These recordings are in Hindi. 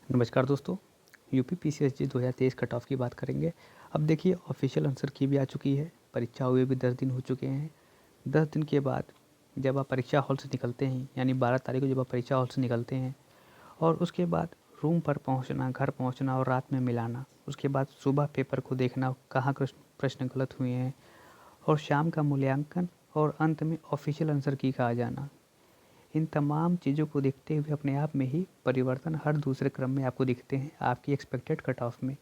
नमस्कार दोस्तों। यूपी पीसीएसजी 2023 कट ऑफ की बात करेंगे। अब देखिए ऑफिशियल आंसर की भी आ चुकी है। परीक्षा हुए भी 10 दिन हो चुके हैं। 10 दिन के बाद जब आप परीक्षा हॉल से निकलते हैं, यानी 12 तारीख को जब आप परीक्षा हॉल से निकलते हैं और उसके बाद रूम पर पहुंचना, घर पहुंचना और रात में मिलाना, उसके बाद सुबह पेपर को देखना कहाँ प्रश्न गलत हुए हैं और शाम का मूल्यांकन और अंत में ऑफिशियल आंसर की का आ जाना, इन तमाम चीज़ों को देखते हुए अपने आप में ही परिवर्तन हर दूसरे क्रम में आपको दिखते हैं आपकी एक्सपेक्टेड कट ऑफ में।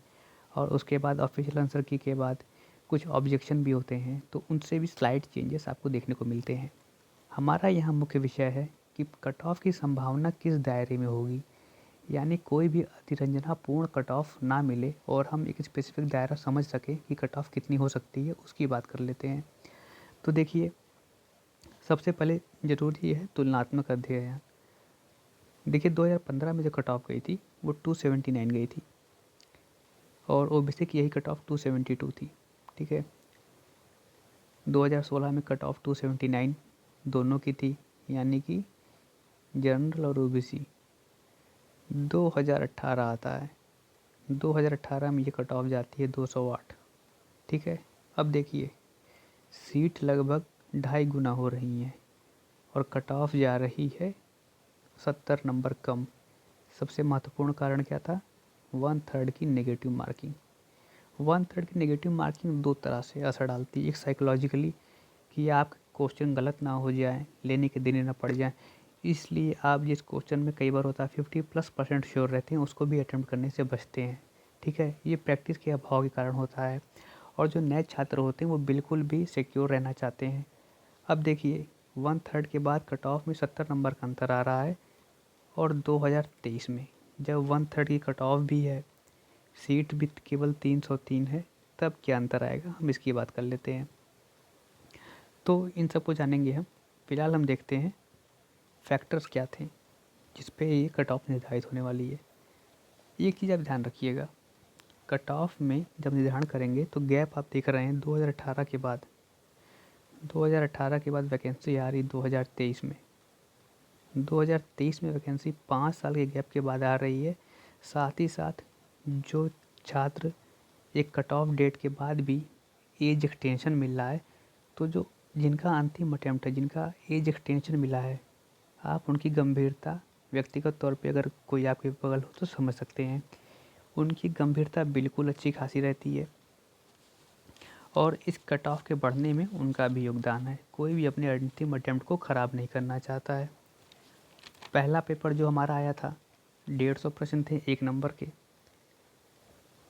और उसके बाद ऑफिशियल आंसर की के बाद कुछ ऑब्जेक्शन भी होते हैं, तो उनसे भी स्लाइड चेंजेस आपको देखने को मिलते हैं। हमारा यहाँ मुख्य विषय है कि कट ऑफ की संभावना किस दायरे में होगी, यानी कोई भी अतिरंजनापूर्ण कट ऑफ ना मिले और हम एक स्पेसिफिक दायरा समझ सकें कि कट ऑफ कितनी हो सकती है, उसकी बात कर लेते हैं। तो देखिए, सबसे पहले ज़रूरी है तुलनात्मक अध्ययन। देखिए 2015 में जो कट ऑफ गई थी वो 279 गई थी और ओबीसी की यही कट ऑफ 272 थी। ठीक है, 2016 में कट ऑफ 279 दोनों की थी, यानी कि जनरल और ओबीसी। 2018 आता है, 2018 में ये कट ऑफ जाती है 208। ठीक है, अब देखिए सीट लगभग 2.5 गुना हो रही हैं और कट ऑफ जा रही है 70 नंबर कम। सबसे महत्वपूर्ण कारण क्या था? 1/3 की नेगेटिव मार्किंग। 1/3 की नेगेटिव मार्किंग दो तरह से असर डालती है। एक साइकोलॉजिकली कि आप क्वेश्चन गलत ना हो जाए, लेने के देने ना पड़ जाए, इसलिए आप जिस क्वेश्चन में कई बार होता है 50+% श्योर रहते हैं उसको भी अटेम्प्ट करने से बचते हैं। ठीक है, ये प्रैक्टिस के अभाव के कारण होता है। और जो नए छात्र होते हैं वो बिल्कुल भी सिक्योर रहना चाहते हैं। अब देखिए 1/3 के बाद कट ऑफ में 70 नंबर का अंतर आ रहा है और 2023 में जब 1/3 की कट ऑफ भी है, सीट भी केवल 303 है, तब क्या अंतर आएगा, हम इसकी बात कर लेते हैं। तो इन सबको जानेंगे हम। फिलहाल हम देखते हैं फैक्टर्स क्या थे जिस पे ये कट ऑफ निर्धारित होने वाली है। एक चीज़ आप ध्यान रखिएगा, कट ऑफ में जब निर्धारण करेंगे तो गैप आप देख रहे हैं 2018 के बाद। 2018 के बाद वैकेंसी आ रही 2023 में। 2023 में वैकेंसी 5 साल के गैप के बाद आ रही है। साथ ही साथ जो छात्र एक कट ऑफ डेट के बाद भी एज एक्सटेंशन मिल रहा है, तो जो जिनका अंतिम अटेम्प्ट है, जिनका एज एक्सटेंशन मिला है, आप उनकी गंभीरता व्यक्तिगत तौर पे अगर कोई आपके बगल हो तो समझ सकते हैं। उनकी गंभीरता बिल्कुल अच्छी खासी रहती है और इस कट ऑफ के बढ़ने में उनका भी योगदान है। कोई भी अपने अंतिम अटेम्प्ट को ख़राब नहीं करना चाहता है। पहला पेपर जो हमारा आया था 150 प्रश्न थे 1 नंबर के,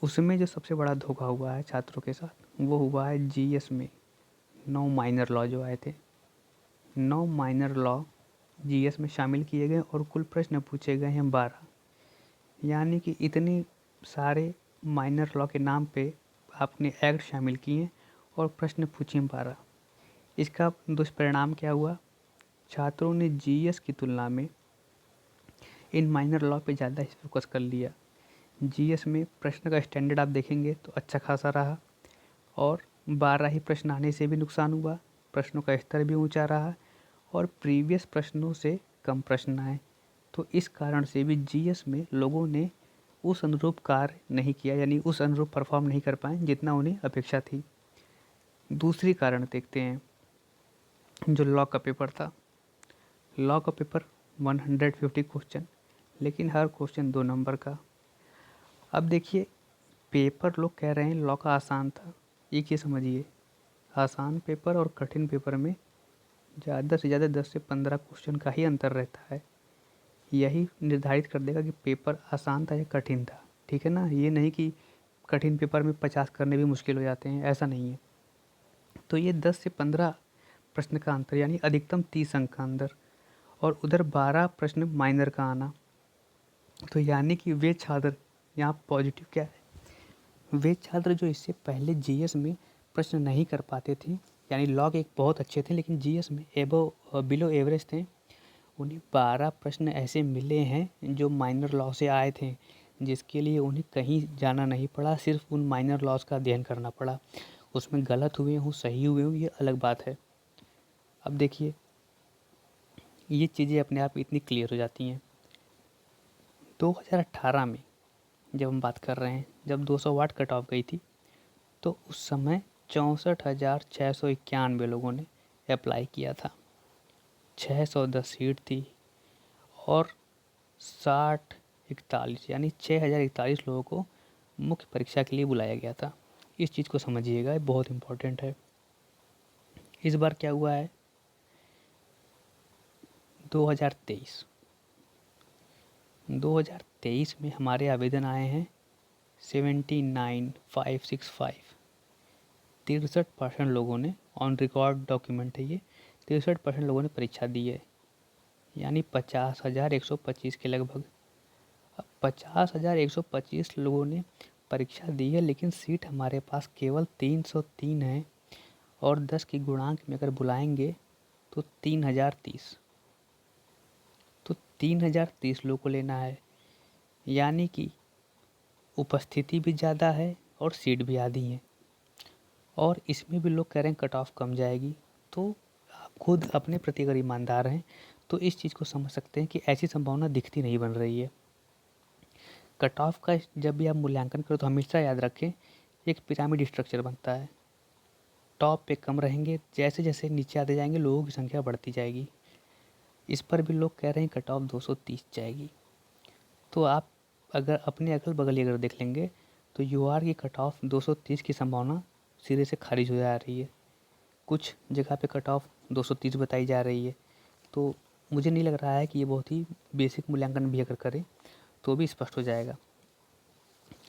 उसमें जो सबसे बड़ा धोखा हुआ है छात्रों के साथ वो हुआ है जीएस में। 9 माइनर लॉ जो आए थे, 9 माइनर लॉ जीएस में शामिल किए गए और कुल प्रश्न पूछे गए हैं 12। यानी कि इतने सारे माइनर लॉ के नाम पे आपने एक्ट शामिल किए और प्रश्न पूछे 12। इसका दुष्परिणाम क्या हुआ? छात्रों ने जीएस की तुलना में इन माइनर लॉ पे ज़्यादा ही फोकस कर लिया। जीएस में प्रश्न का स्टैंडर्ड आप देखेंगे तो अच्छा खासा रहा और 12 ही प्रश्न आने से भी नुकसान हुआ, प्रश्नों का स्तर भी ऊंचा रहा और प्रीवियस प्रश्नों से कम प्रश्न आए। तो इस कारण से भी जीएस में लोगों ने उस अनुरूप कार्य नहीं किया, यानी उस अनुरूप परफॉर्म नहीं कर पाए जितना उन्हें अपेक्षा थी। दूसरी कारण देखते हैं, जो लॉ का पेपर था। लॉ का पेपर 150 क्वेश्चन, लेकिन हर क्वेश्चन 2 नंबर का। अब देखिए, पेपर लोग कह रहे हैं लॉ का आसान था। एक ये समझिए, आसान पेपर और कठिन पेपर में ज़्यादा से ज़्यादा 10 से 15 क्वेश्चन का ही अंतर रहता है। यही निर्धारित कर देगा कि पेपर आसान था या कठिन था। ठीक है ना, ये नहीं कि कठिन पेपर में 50 करने भी मुश्किल हो जाते हैं, ऐसा नहीं है। तो ये 10 से 15 प्रश्न का अंतर, यानी अधिकतम 30 अंक का अंदर, और उधर 12 प्रश्न माइनर का आना। तो यानी कि वे छात्र, यहाँ पॉजिटिव क्या है, वे छात्र जो इससे पहले जीएस में प्रश्न नहीं कर पाते थे, यानी लॉग एक बहुत अच्छे थे लेकिन जीएस में बिलो एवरेज थे, उन्हें 12 प्रश्न ऐसे मिले हैं जो माइनर लॉ से आए थे, जिसके लिए उन्हें कहीं जाना नहीं पड़ा, सिर्फ उन माइनर लॉज का अध्ययन करना पड़ा। उसमें गलत हुए हों सही हुए हों ये अलग बात है। अब देखिए, ये चीज़ें अपने आप इतनी क्लियर हो जाती हैं। 2018 में जब हम बात कर रहे हैं, जब 200 वाट कट ऑफ गई थी, तो उस समय 64,691 लोगों ने अप्लाई किया था। 610 सीट थी और 6041 यानी 6041 लोगों को मुख्य परीक्षा के लिए बुलाया गया था। इस चीज़ को समझिएगा, ये बहुत इम्पोर्टेंट है। इस बार क्या हुआ है, 2023 में हमारे आवेदन आए हैं 79,565। 63% लोगों ने, ऑन रिकॉर्ड डॉक्यूमेंट है ये, 63% लोगों ने परीक्षा दी है, यानी 50,125 के लगभग। अब 50,125 लोगों ने परीक्षा दी है, लेकिन सीट हमारे पास केवल 303 है, और 10 की गुणांक में अगर बुलाएंगे तो 3030, तो 3030 लोगों को लेना है, यानी कि उपस्थिति भी ज़्यादा है और सीट भी आधी है। और इसमें भी लोग कह रहे हैं कट ऑफ कम जाएगी। तो आप खुद अपने प्रति अगर ईमानदार हैं तो इस चीज़ को समझ सकते हैं कि ऐसी संभावना दिखती नहीं बन रही है। कट ऑफ का जब भी आप मूल्यांकन करो तो हमेशा याद रखें, एक पिरामिड स्ट्रक्चर बनता है। टॉप पे कम रहेंगे, जैसे जैसे नीचे आते जाएंगे लोगों की संख्या बढ़ती जाएगी। इस पर भी लोग कह रहे हैं कट ऑफ 230 जाएगी। तो आप अगर अपने अगल बगल अगर देख लेंगे तो यूआर की कट ऑफ 230 की संभावना सिरे से खारिज हो जा रही है। कुछ जगह पे कट ऑफ 230 बताई जा रही है। तो मुझे नहीं लग रहा है कि ये बहुत ही बेसिक मूल्यांकन भी अगर करें तो भी स्पष्ट हो जाएगा।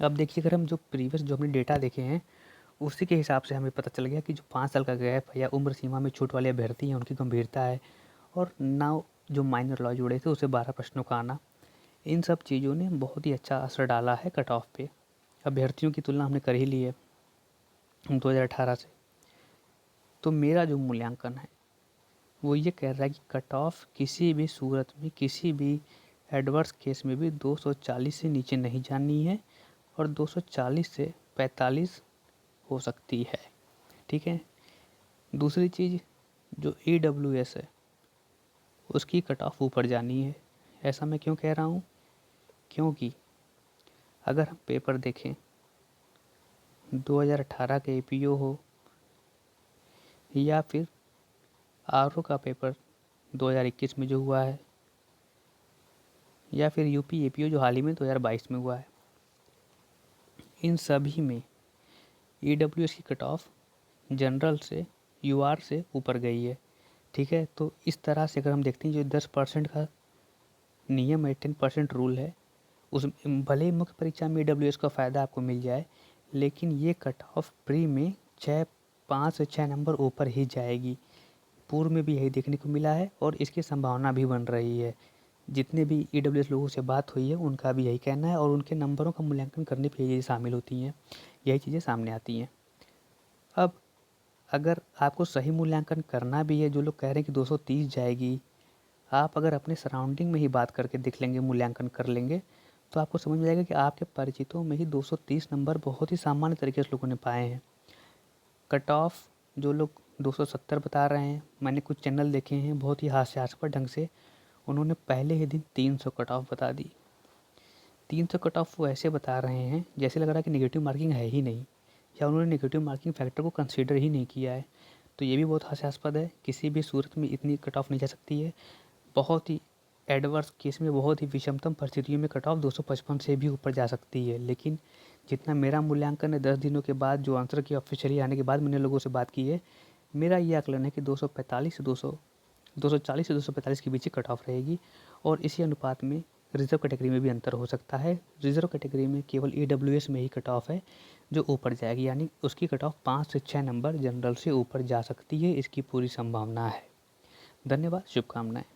अब देखिए, अगर हम जो प्रीवियस जो हमने डेटा देखे हैं उसी के हिसाब से हमें पता चल गया कि जो 5 साल का गैप है या उम्र सीमा में छूट वाले अभ्यर्थी हैं उनकी गंभीरता है, और ना जो माइनर लॉ जुड़े थे उसे 12 प्रश्नों का आना, इन सब चीज़ों ने बहुत ही अच्छा असर डाला है कट ऑफ पे। अभ्यर्थियों की तुलना हमने कर ही ली है 2018 से। तो मेरा जो मूल्यांकन है वो ये कह रहा है कि कट ऑफ किसी भी सूरत में, किसी भी एडवर्स केस में भी 240 से नीचे नहीं जानी है, और 240 से 45 हो सकती है। ठीक है। दूसरी चीज़, जो EWS है उसकी कट ऑफ ऊपर जानी है। ऐसा मैं क्यों कह रहा हूँ, क्योंकि अगर हम पेपर देखें 2018 के APO हो या फिर RO का पेपर 2021 में जो हुआ है, या फिर UP APO जो हाल ही में 2022 में हुआ है, इन सभी में EWS की कट ऑफ जनरल से UR से ऊपर गई है। ठीक है। तो इस तरह से अगर हम देखते हैं जो 10% का नियम है, 10% रूल है, उस भले ही मुख्य परीक्षा में EWS का फ़ायदा आपको मिल जाए, लेकिन ये कट ऑफ प्री में 5 से 6 नंबर ऊपर ही जाएगी। पूर्व में भी यही देखने को मिला है और इसकी संभावना भी बन रही है। जितने भी EWS लोगों से बात हुई है उनका भी यही कहना है, और उनके नंबरों का मूल्यांकन करने पे यही शामिल होती हैं, यही चीज़ें सामने आती हैं। अब अगर आपको सही मूल्यांकन करना भी है, जो लोग कह रहे हैं कि 230 जाएगी, आप अगर अपने सराउंडिंग में ही बात करके देख लेंगे, मूल्यांकन कर लेंगे, तो आपको समझ में जाएगा कि आपके परिचितों में ही 230 नंबर बहुत ही सामान्य तरीके से लोगों ने पाए हैं। कट ऑफ जो लोग 270 बता रहे हैं, मैंने कुछ चैनल देखे हैं बहुत ही हास्यास्पद ढंग से, उन्होंने पहले ही दिन 300 कट ऑफ बता दी। 300 कट ऑफ वो ऐसे बता रहे हैं जैसे लग रहा है कि नेगेटिव मार्किंग है ही नहीं, या उन्होंने नेगेटिव मार्किंग फैक्टर को कंसीडर ही नहीं किया है। तो ये भी बहुत हास्यास्पद है। किसी भी सूरत में इतनी कट ऑफ नहीं जा सकती है। बहुत ही एडवर्स केस में, बहुत ही विषमतम परिस्थितियों में कट ऑफ 255 से भी ऊपर जा सकती है। लेकिन जितना मेरा मूल्यांकन है 10 दिनों के बाद, जो आंसर की ऑफिशियली आने के बाद मैंने लोगों से बात की है, मेरा ये आकलन है कि 240 से 245 के बीच ही कट ऑफ रहेगी। और इसी अनुपात में रिज़र्व कैटेगरी में भी अंतर हो सकता है। रिज़र्व कैटेगरी में केवल EWS में ही कट ऑफ है जो ऊपर जाएगी, यानी उसकी कट ऑफ 5 से 6 नंबर जनरल से ऊपर जा सकती है। इसकी पूरी संभावना है। धन्यवाद, शुभकामनाएं।